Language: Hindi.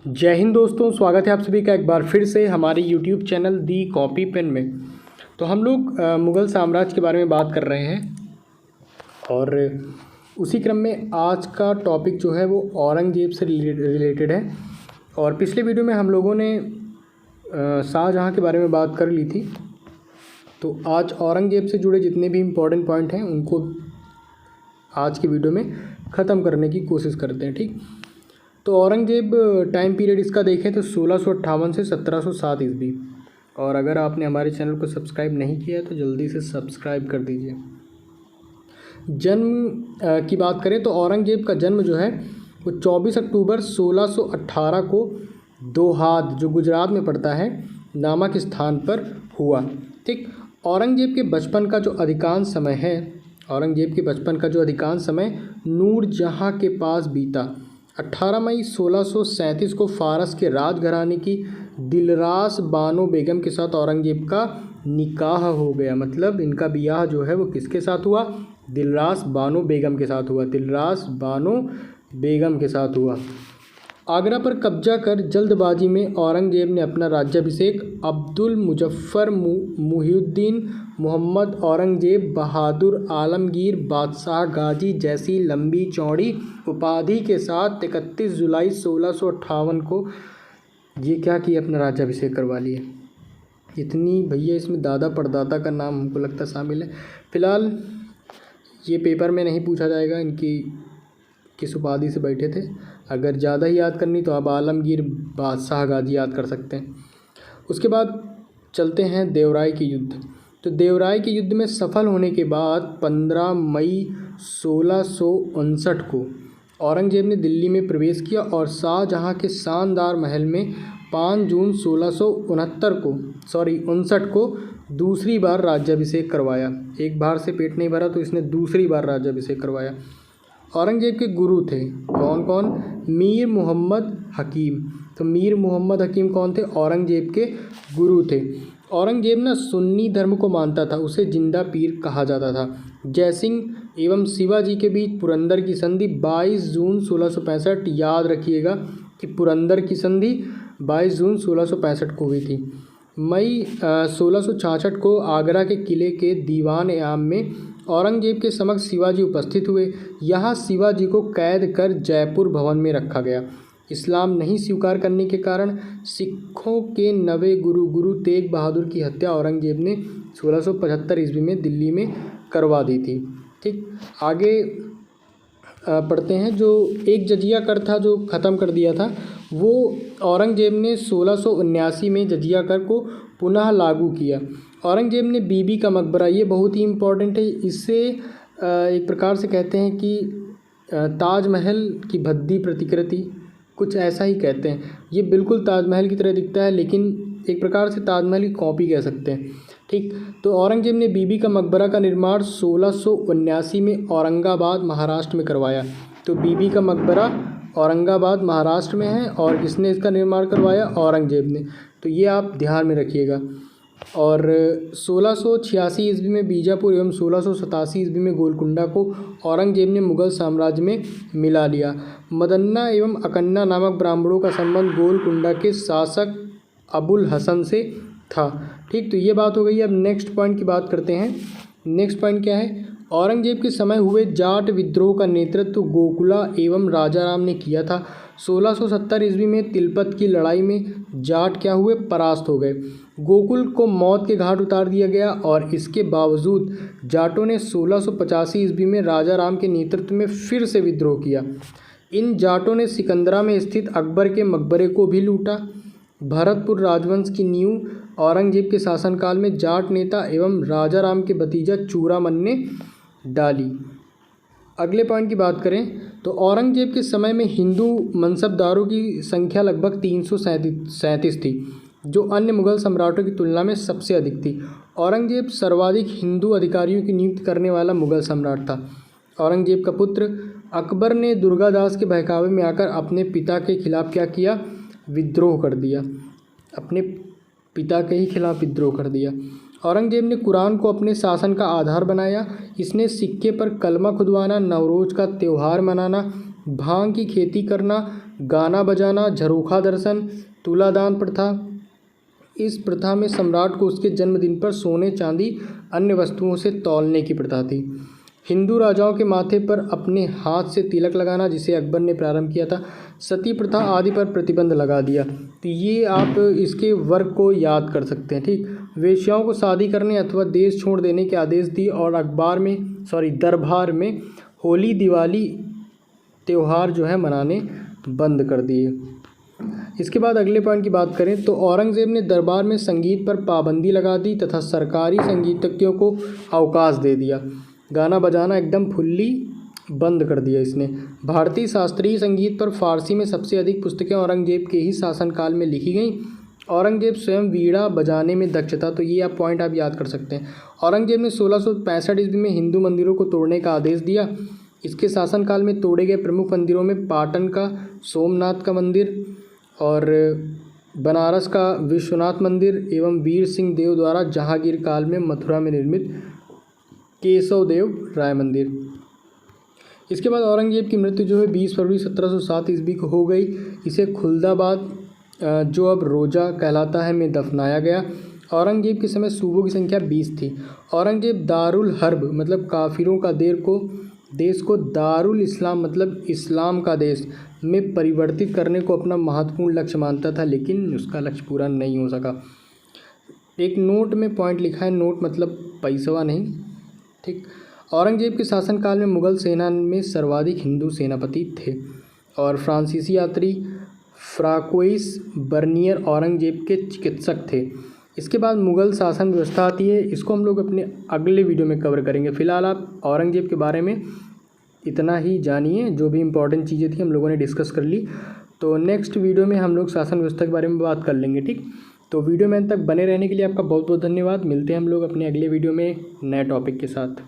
जय हिंद दोस्तों, स्वागत है आप सभी का एक बार फिर से हमारे YouTube चैनल दी कॉपी पेन में। तो हम लोग मुग़ल साम्राज्य के बारे में बात कर रहे हैं और उसी क्रम में आज का टॉपिक जो है वो औरंगज़ेब से रिलेटेड है। और पिछले वीडियो में हम लोगों ने शाहजहाँ के बारे में बात कर ली थी। तो आज औरंगज़ेब से जुड़े जितने भी इम्पोर्टेंट पॉइंट हैं उनको आज की वीडियो में ख़त्म करने की कोशिश करते हैं। ठीक, तो औरंगज़ेब टाइम पीरियड इसका देखें तो 1658 से 1707 ईस्वी। और अगर आपने हमारे चैनल को सब्सक्राइब नहीं किया है तो जल्दी से सब्सक्राइब कर दीजिए। जन्म की बात करें तो औरंगज़ेब का जन्म जो है वो 24 अक्टूबर 1618 को दोहाद, जो गुजरात में पड़ता है, नामक स्थान पर हुआ। ठीक, औरंगज़ेब के बचपन का जो अधिकांश समय नूरजहाँ के पास बीता। 18 मई 1637 को फारस के राजघराने की दिलरास बानो बेगम के साथ औरंगज़ेब का निकाह हो गया। मतलब इनका ब्याह जो है वो किसके साथ हुआ? दिलरास बानो बेगम के साथ हुआ। आगरा पर कब्जा कर जल्दबाजी में औरंगज़ेब ने अपना राज्याभिषेक अब्दुल मुजफ्फर मुहिउद्दीन मोहम्मद औरंगज़ेब बहादुर आलमगीर बादशाह गाजी जैसी लंबी चौड़ी उपाधि के साथ 31 जुलाई 1658 को ये क्या किया, अपना राज्याभिषेक करवा लिए। इतनी भैया इसमें दादा परदादा का नाम हमको लगता शामिल है। फ़िलहाल ये पेपर में नहीं पूछा जाएगा इनकी किस उपाधि से बैठे थे। अगर ज़्यादा ही याद करनी तो आप आलमगीर बादशाह गाजी याद कर सकते हैं। उसके बाद चलते हैं देवराय के युद्ध। तो देवराय के युद्ध में सफल होने के बाद 15 मई 1659 को औरंगज़ेब ने दिल्ली में प्रवेश किया और शाहजहाँ के शानदार महल में 5 जून 1659 को दूसरी बार राज्याभिषेक करवाया। एक बार से पेट नहीं भरा तो इसने दूसरी बार राज्याभिषेक करवाया। औरंगज़ेब के गुरु थे कौन कौन? मीर मुहम्मद हकीम। तो मीर मुहम्मद हकीम कौन थे? औरंगज़ेब के गुरु थे। औरंगज़ेब ना सुन्नी धर्म को मानता था, उसे जिंदा पीर कहा जाता था। जयसिंह एवं शिवाजी के बीच पुरंदर की संधि 22 जून 1665, याद रखिएगा कि पुरंदर की संधि 22 जून 1665 को हुई थी। मई 1666 को आगरा के किले के दीवान-ए-आम में औरंगज़ेब के समक्ष शिवाजी उपस्थित हुए। यहाँ शिवाजी को कैद कर जयपुर भवन में रखा गया। इस्लाम नहीं स्वीकार करने के कारण सिखों के नवे गुरु तेग बहादुर की हत्या औरंगज़ेब ने 1675 ईस्वी में दिल्ली में करवा दी थी। ठीक, आगे पढ़ते हैं। जो एक जजिया कर था जो ख़त्म कर दिया था, वो औरंगज़ेब ने 1679 में जजिया कर को पुनः लागू किया। औरंगज़ेब ने बीबी का मकबरा, ये बहुत ही इम्पोर्टेंट है, इससे एक प्रकार से कहते हैं कि ताजमहल की भद्दी प्रतिकृति, कुछ ऐसा ही कहते हैं। ये बिल्कुल ताजमहल की तरह दिखता है लेकिन एक प्रकार से ताजमहल की कॉपी कह सकते हैं। ठीक, तो औरंगज़ेब ने बीबी का मकबरा का निर्माण 1679 में औरंगाबाद महाराष्ट्र में करवाया। तो बीबी का मकबरा औरंगाबाद महाराष्ट्र में है और किसने इसका निर्माण करवाया? औरंगज़ेब ने। तो ये आप ध्यान में रखिएगा। और 1686 ईस्वी में बीजापुर एवं 1687 ईस्वी में गोलकुंडा को औरंगज़ेब ने मुग़ल साम्राज्य में मिला लिया। मदन्ना एवं अकन्ना नामक ब्राह्मणों का संबंध गोलकुंडा के शासक अबुल हसन से था। ठीक, तो ये बात हो गई। अब नेक्स्ट पॉइंट की बात करते हैं। नेक्स्ट पॉइंट क्या है? औरंगज़ेब के समय हुए जाट विद्रोह का नेतृत्व गोकुला एवं राजाराम ने किया था। 1670 ईस्वी में तिलपत की लड़ाई में जाट क्या हुए? परास्त हो गए। गोकुल को मौत के घाट उतार दिया गया और इसके बावजूद जाटों ने 1685 ईस्वी में राजाराम के नेतृत्व में फिर से विद्रोह किया। इन जाटों ने सिकंदरा में स्थित अकबर के मकबरे को भी लूटा। भरतपुर राजवंश की नींव औरंगज़ेब के शासनकाल में जाट नेता एवं राजाराम के भतीजा चूड़ामन ने डाली। अगले पॉइंट की बात करें तो औरंगज़ेब के समय में हिंदू मनसबदारों की संख्या लगभग 337 थी, जो अन्य मुग़ल सम्राटों की तुलना में सबसे अधिक थी। औरंगज़ेब सर्वाधिक हिंदू अधिकारियों की नियुक्ति करने वाला मुग़ल सम्राट था। औरंगज़ेब का पुत्र अकबर ने दुर्गादास के बहकावे में आकर अपने पिता के खिलाफ क्या किया? विद्रोह कर दिया। अपने पिता के ही खिलाफ विद्रोह कर दिया। औरंगज़ेब ने कुरान को अपने शासन का आधार बनाया। इसने सिक्के पर कलमा खुदवाना, नवरोज़ का त्यौहार मनाना, भांग की खेती करना, गाना बजाना, झरोखा दर्शन, तुलादान प्रथा। इस प्रथा में सम्राट को उसके जन्मदिन पर सोने चांदी अन्य वस्तुओं से तौलने की प्रथा थी। हिंदू राजाओं के माथे पर अपने हाथ से तिलक लगाना, जिसे अकबर ने प्रारंभ किया था। सती प्रथा आदि पर प्रतिबंध लगा दिया। तो ये आप इसके वर्ग को याद कर सकते हैं, ठीक। वेश्याओं को शादी करने अथवा देश छोड़ देने के आदेश दिए और दरबार में होली दिवाली त्यौहार जो है मनाने बंद कर दिए। इसके बाद अगले पॉइंट की बात करें तो औरंगज़ेब ने दरबार में संगीत पर पाबंदी लगा दी तथा सरकारी संगीतज्ञों को अवकाश दे दिया। गाना बजाना एकदम फुल्ली बंद कर दिया इसने। भारतीय शास्त्रीय संगीत पर फारसी में सबसे अधिक पुस्तकें औरंगज़ेब के ही शासनकाल में लिखी गईं। औरंगज़ेब स्वयं वीणा बजाने में दक्ष था, तो ये आप पॉइंट आप याद कर सकते हैं। औरंगज़ेब ने 1665 ईस्वी में हिंदू मंदिरों को तोड़ने का आदेश दिया। इसके शासनकाल में तोड़े गए प्रमुख मंदिरों में पाटन का सोमनाथ का मंदिर और बनारस का विश्वनाथ मंदिर एवं वीर सिंह देव द्वारा जहांगीर काल में मथुरा में निर्मित केशव देव राय मंदिर। इसके बाद औरंगज़ेब की मृत्यु जो है 20 फरवरी 1707 ईस्वी को हो गई। इसे खुलदाबाद जो अब रोजा कहलाता है में दफनाया गया। औरंगज़ेब के समय सूबों की संख्या 20 थी। औरंगज़ेब दारुल हर्ब मतलब काफिरों का देश को दारुल इस्लाम मतलब इस्लाम का देश में परिवर्तित करने को अपना महत्वपूर्ण लक्ष्य मानता था, लेकिन उसका लक्ष्य पूरा नहीं हो सका। एक नोट में पॉइंट लिखा है, नोट मतलब पैसवा नहीं, ठीक। औरंगज़ेब के शासनकाल में मुग़ल सेना में सर्वाधिक हिंदू सेनापति थे और फ्रांसीसी यात्री फ्रांकोइस बर्नियर औरंगज़ेब के चिकित्सक थे। इसके बाद मुग़ल शासन व्यवस्था आती है, इसको हम लोग अपने अगले वीडियो में कवर करेंगे। फ़िलहाल आप औरंगज़ेब के बारे में इतना ही जानिए, जो भी इम्पोर्टेंट चीज़ें थी हम लोगों ने डिस्कस कर ली। तो नेक्स्ट वीडियो में हम लोग शासन व्यवस्था के बारे में बात कर लेंगे, ठीक। तो वीडियो में अंत तक बने रहने के लिए आपका बहुत बहुत धन्यवाद। मिलते हैं हम लोग अपने अगले वीडियो में नए टॉपिक के साथ।